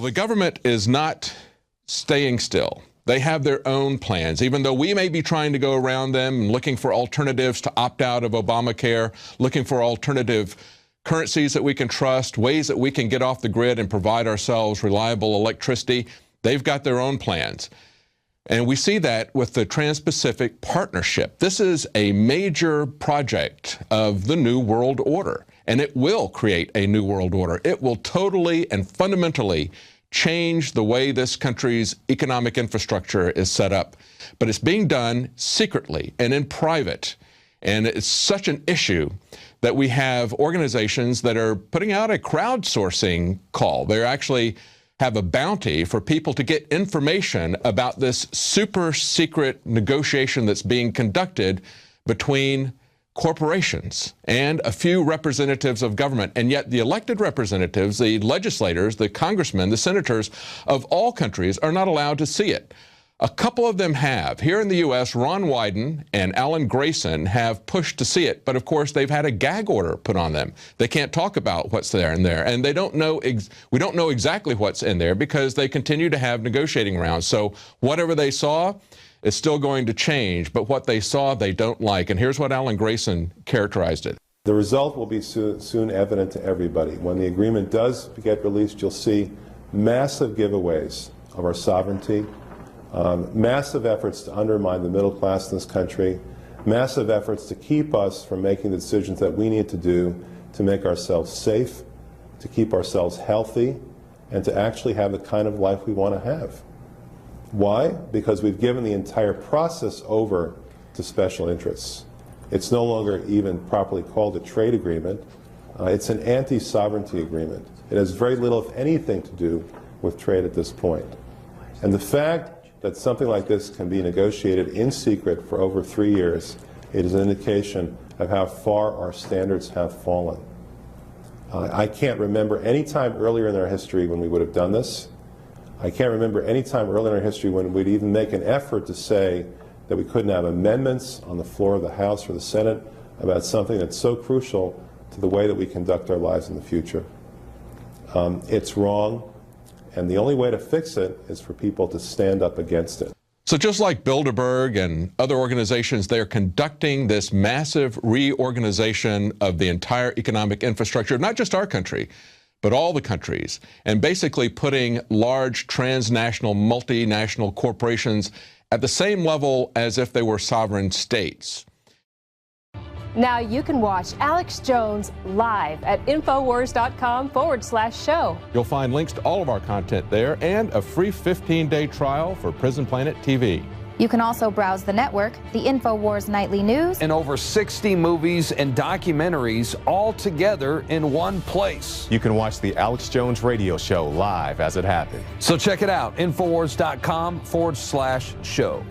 the government is not staying still. They have their own plans, even though we may be trying to go around them and looking for alternatives to opt out of Obamacare, looking for alternative currencies that we can trust, ways that we can get off the grid and provide ourselves reliable electricity. They've got their own plans. And we see that with the Trans-Pacific Partnership. This is a major project of the New World Order, and it will create a New World Order. It will totally and fundamentally change the way this country's economic infrastructure is set up. But it's being done secretly and in private. And it's such an issue that we have organizations that are putting out a crowdsourcing call. They actually have a bounty for people to get information about this super secret negotiation that's being conducted between corporations and a few representatives of government. And yet the elected representatives, the legislators, the congressmen, the senators of all countries are not allowed to see it. A couple of them have. Here in the U.S., Ron Wyden and Alan Grayson have pushed to see it, but of course they've had a gag order put on them. They can't talk about what's there in there, and they don't know. We don't know exactly what's in there because they continue to have negotiating rounds. So whatever they saw is still going to change, but what they saw they don't like. And here's what Alan Grayson characterized it. The result will be soon evident to everybody. When the agreement does get released, you'll see massive giveaways of our sovereignty, massive efforts to undermine the middle class in this country, massive efforts to keep us from making the decisions that we need to do to make ourselves safe, to keep ourselves healthy, and to actually have the kind of life we want to have. Why? Because we've given the entire process over to special interests. It's no longer even properly called a trade agreement. It's an anti-sovereignty agreement. It has very little, if anything, to do with trade at this point. And the fact that something like this can be negotiated in secret for over 3 years, it is an indication of how far our standards have fallen. I can't remember any time earlier in our history when we would have done this. I can't remember any time earlier in our history when we'd even make an effort to say that we couldn't have amendments on the floor of the House or the Senate about something that's so crucial to the way that we conduct our lives in the future. It's wrong. And the only way to fix it is for people to stand up against it. So just like Bilderberg and other organizations, they're conducting this massive reorganization of the entire economic infrastructure of not just our country, but all the countries, and basically putting large transnational, multinational corporations at the same level as if they were sovereign states. Now you can watch Alex Jones live at Infowars.com/show. You'll find links to all of our content there and a free 15-day trial for Prison Planet TV. You can also browse the network, the Infowars Nightly News, and over 60 movies and documentaries all together in one place. You can watch the Alex Jones radio show live as it happens. So check it out, Infowars.com/show.